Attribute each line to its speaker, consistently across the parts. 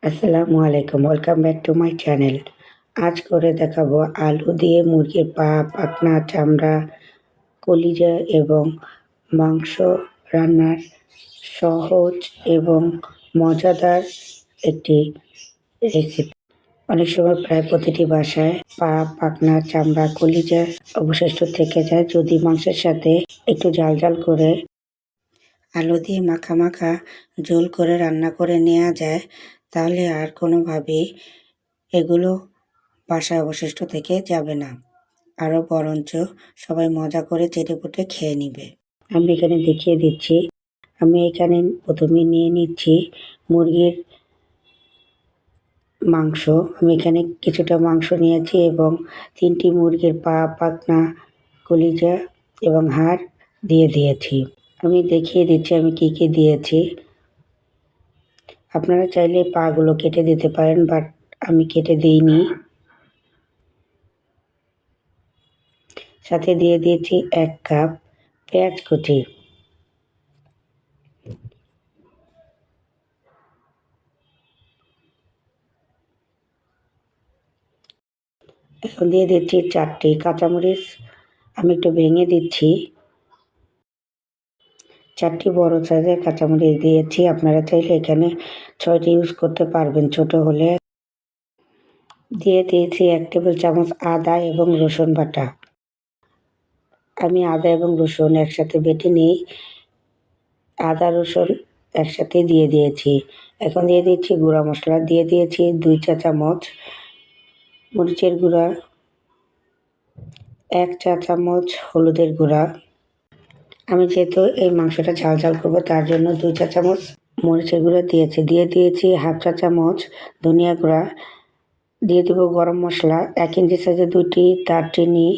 Speaker 1: আসসালামু আলাইকুম, welcome back to my channel. আজ করে দেখাবো আলু দিয়ে মুরগির পা, পাখনা, চামড়া, কলিজা এবং মাংস রান্নার সহজ এবং মজাদার একটি রেসিপি। অনেক সময় প্রায় প্রতিটি বাসায় পা, পাখনা, চামড়া, কলিজা অবশিষ্ট থেকে যায়। যদি মাংসের সাথে একটু ঝাল ঝাল করে আলু দিয়ে মাখা মাখা ঝোল করে রান্না করে নেওয়া যায়, তাহলে আর কোনোভাবেই এগুলো বাসায় অবশিষ্ট থেকে যাবে না, আরও বরঞ্চ সবাই মজা করে চেটেপুটে খেয়ে নিবে। আমি এখানে দেখিয়ে দিচ্ছি। আমি এখানে প্রথমে নিয়ে নিচ্ছি মুরগির মাংস। আমি এখানে কিছুটা মাংস নিয়েছি এবং 3টি মুরগির পা, পাখনা, কলিজা এবং হাড় দিয়ে দিয়েছি। আমি দেখিয়ে দিচ্ছি আমি কি কি দিয়েছি। আপনারা চাইলে পাগুলো কেটে দিতে পারেন, বাট আমি কেটে দিইনি। সাথে দিয়ে দিয়েছি 1 কাপ পেঁয়াজ কুচি। এখন দিয়ে দিচ্ছি 4টি কাঁচামরিচ। আমি একটু ভেঙে দিচ্ছি। 4টি বড় সাইজের কাঁচামরিচ দিয়েছি। আপনারা চাইলে এখানে 6টি ইউজ করতে পারবেন ছোট হলে। দিয়ে দিয়েছি 1 টেবিল চামচ আদা এবং রসুন বাটা। আমি আদা এবং রসুন একসাথে বেটে নিই। আদা রসুন একসাথে দিয়ে দিয়েছি। এখন দিয়ে দিচ্ছি গুঁড়া মশলা। দিয়ে দিয়েছি 2 চা চামচ মরিচের গুঁড়া, 1 চা চামচ হলুদের গুঁড়া। আমি যেহেতু এই মাংসটা ঝাল ঝাল করবো, তার জন্য 2 চা চামচ মরিচের গুঁড়া দিয়েছি। দিয়ে দিয়েছি 1/2 চা চামচ ধনিয়া গুঁড়া। দিয়ে দেব গরম মশলা, 1 ইঞ্চি সাইজের 2টি দারচিনি,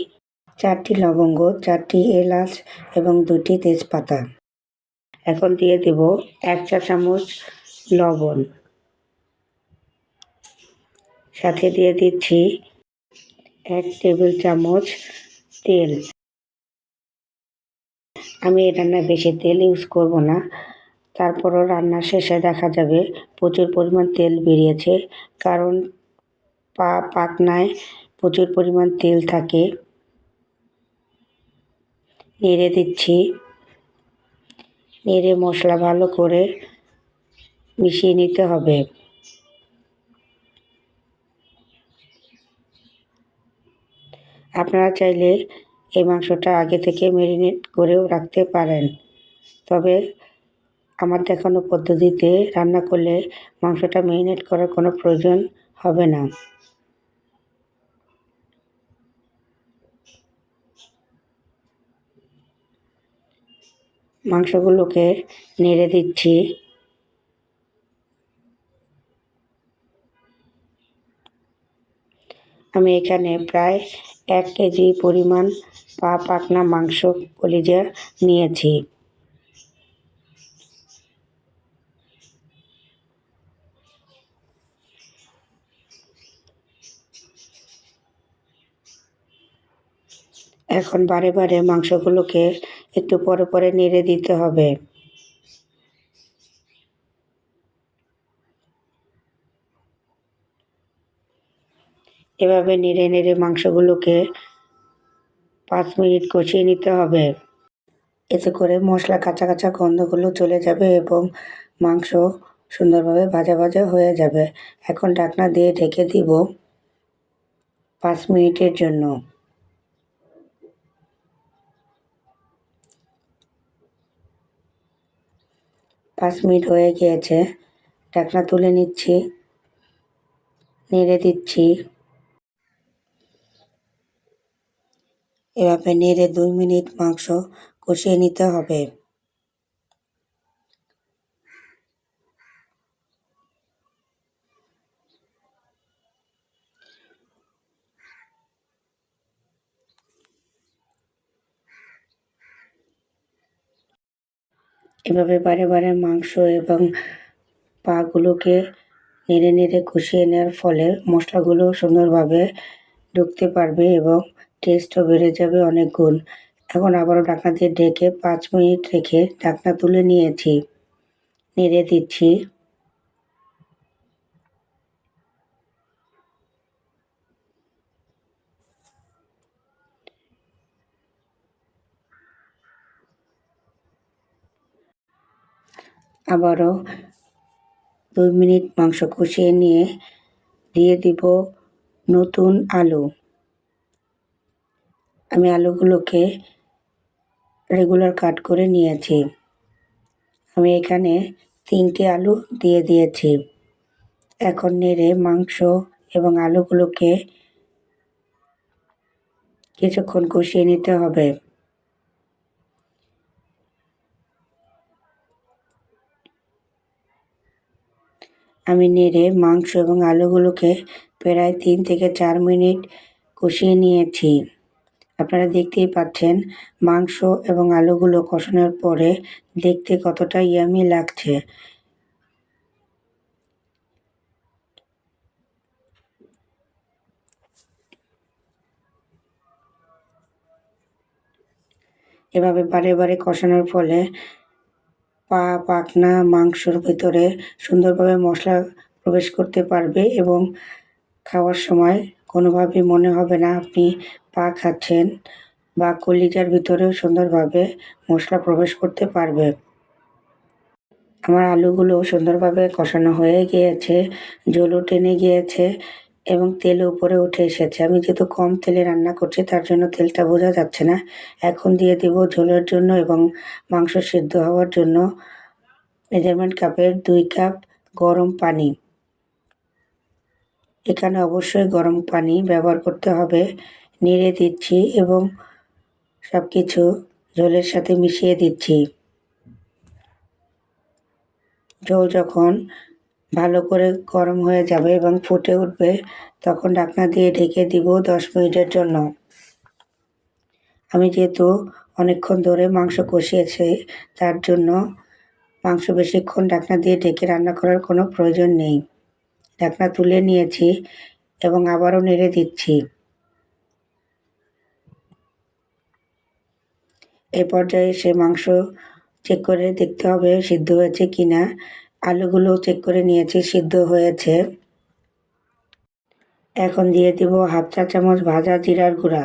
Speaker 1: 4টি লবঙ্গ, 4টি এলাচ এবং 2টি তেজপাতা। এখন দিয়ে দেব 1 চা চামচ লবণ। সাথে দিয়ে দিচ্ছি 1 টেবিল চামচ তেল। আমি এই রান্নায় বেশি তেল ইউজ করব না, তারপরও রান্নার শেষে দেখা যাবে প্রচুর পরিমাণ তেল বেরিয়েছে, কারণ পাখনায় প্রচুর পরিমাণ তেল থাকে। নেড়ে দিচ্ছি। নেড়ে মশলা ভালো করে মিশিয়ে নিতে হবে। আপনারা চাইলে এই মাংসটা আগে থেকে ম্যারিনেট করেও রাখতে পারেন, তবে আমার দেখানো পদ্ধতিতে রান্না করলে মাংসটা ম্যারিনেট করার কোনো প্রয়োজন হবে না। মাংসগুলোকে নেড়ে দিচ্ছি। আমি এখানে প্রায় 1 কেজি পরিমাণ পা, পাখনা, মাংস, কলিজা নিয়েছি। এখন বারে বারে মাংসগুলোকে একটু পরে পরে নেড়ে দিতে হবে। এভাবে নেড়ে নেড়ে মাংসগুলোকে 5 মিনিট কষিয়ে নিতে হবে। এতে করে মশলা কাঁচা কাঁচা গন্ধগুলো চলে যাবে এবং মাংস সুন্দরভাবে ভাজা ভাজা হয়ে যাবে। এখন ঢাকনা দিয়ে ঢেকে দিব 5 মিনিটের জন্য। 5 মিনিট হয়ে গিয়েছে। ঢাকনা তুলে নিচ্ছি, নেড়ে দিচ্ছি। এভাবে নেড়ে 2 মিনিট মাংস কষিয়ে নিতে হবে। এভাবে বারে বারে মাংস এবং পাগুলোকে নেড়ে নেড়ে কষিয়ে নেওয়ার ফলে মশলাগুলো সুন্দরভাবে ঢুকতে পারবে এবং টেস্টও বেড়ে যাবে অনেক গুণ। এখন আবারও ঢাকনা দিয়ে ঢেকে 5 মিনিট রেখে ঢাকনা তুলে নিয়েছি। নেড়ে দিচ্ছি। আবারও 2 মিনিট মাংস কষিয়ে নিয়ে দিয়ে দিব নতুন আলু। আমি আলুগুলোকে রেগুলার কাট করে নিয়েছি। আমি এখানে 3টে আলু দিয়ে দিয়েছি। এখন নেড়ে মাংস এবং আলুগুলোকে কিছুক্ষণ কষিয়ে নিতে হবে। আমি নেড়ে মাংস এবং আলুগুলোকে প্রায় 3 থেকে 4 মিনিট কষিয়ে নিয়েছি। আপনারা দেখতেই পাচ্ছেন মাংস এবং আলুগুলো কষানোর পরে দেখতে কতটা ইয়ামি লাগছে। এভাবে বারে বারে কষানোর ফলে পাখনা মাংসর ভিতরে সুন্দরভাবে মশলা প্রবেশ করতে পারবে এবং খাওয়ার সময় কোনোভাবেই মনে হবে না আপনি পা খাচ্ছেন, বা কলিজার ভিতরেও সুন্দরভাবে মশলা প্রবেশ করতে পারবে। আমার আলুগুলো সুন্দরভাবে কষানো হয়ে গিয়েছে, ঝোলও টেনে গিয়েছে এবং তেল উপরে উঠে এসেছে। আমি যেহেতু কম তেলে রান্না করছি তার জন্য তেলটা বোঝা যাচ্ছে না। এখন দিয়ে দেব ঝোলের জন্য এবং মাংস সিদ্ধ হওয়ার জন্য মেজারমেন্ট কাপের 2 কাপ গরম পানি। এখানে অবশ্যই গরম পানি ব্যবহার করতে হবে। নেড়ে দিচ্ছি এবং সব কিছু ঝোলের সাথে মিশিয়ে দিচ্ছি। ঝোল যখন ভালো করে গরম হয়ে যাবে এবং ফুটে উঠবে তখন ঢাকনা দিয়ে ঢেকে দিব 10 মিনিটের জন্য। আমি যেহেতু অনেকক্ষণ ধরে মাংস কষিয়েছি তার জন্য মাংস বেশিক্ষণ ঢাকনা দিয়ে ঢেকে রান্না করার কোনো প্রয়োজন নেই। ঢাকনা তুলে নিয়েছি এবং আবারও নেড়ে দিচ্ছি। এই পর্যায়ে এসে মাংস চেক করে দেখতে হবে সিদ্ধ হয়েছে কিনা। আলুগুলো চেক করে নিয়েছি, সিদ্ধ হয়েছে। এখন দিয়ে দিব 1/2 চা চামচ ভাজা জিরার গুঁড়া।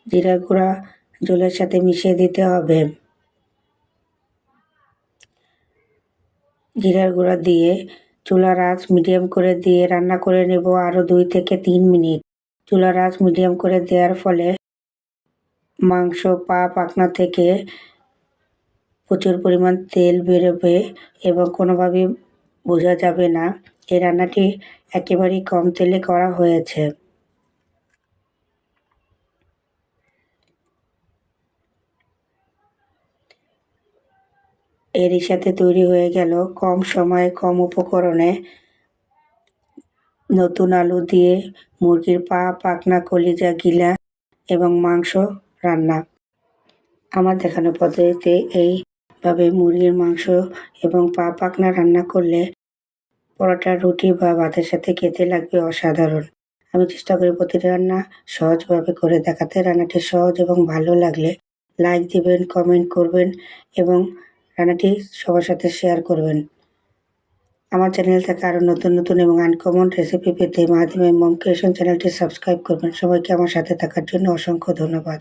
Speaker 1: জিরার গুঁড়া ঝোলের সাথে মিশিয়ে দিতে হবে। জিরার গুঁড়া দিয়ে চুলার আঁচ মিডিয়াম করে দিয়ে রান্না করে নেব আরও 2 থেকে 3 মিনিট। চুলার আঁচ মিডিয়াম করে দেওয়ার ফলে মাংস পাখনা থেকে প্রচুর পরিমাণ তেল বেরোবে এবং কোনোভাবেই বোঝা যাবে না এই রান্নাটি একেবারেই কম তেলে করা হয়েছে। এরই সাথে তৈরি হয়ে গেল কম সময়ে কম উপকরণে নতুন আলু দিয়ে মুরগির পাখনা, কলিজা, গিলা এবং মাংস রান্না। আমার দেখানো পদ্ধতিতে এইভাবে মুরগির মাংস এবং পাখনা রান্না করলে পরোটা, রুটি বা ভাতের সাথে খেতে লাগবে অসাধারণ। আমি চেষ্টা করি প্রতিটি রান্না সহজভাবে করে দেখাতে। রান্নাটি সহজ এবং ভালো লাগলে লাইক দিবেন, কমেন্ট করবেন এবং রান্নাটি সবার সাথে শেয়ার করবেন। আমার চ্যানেল থেকে আরও নতুন নতুন এবং আনকমন রেসিপি পেতে মাহাদি মাই মম ক্রিয়েশন চ্যানেলটি সাবস্ক্রাইব করবেন। সবাইকে আমার সাথে থাকার জন্য অসংখ্য ধন্যবাদ।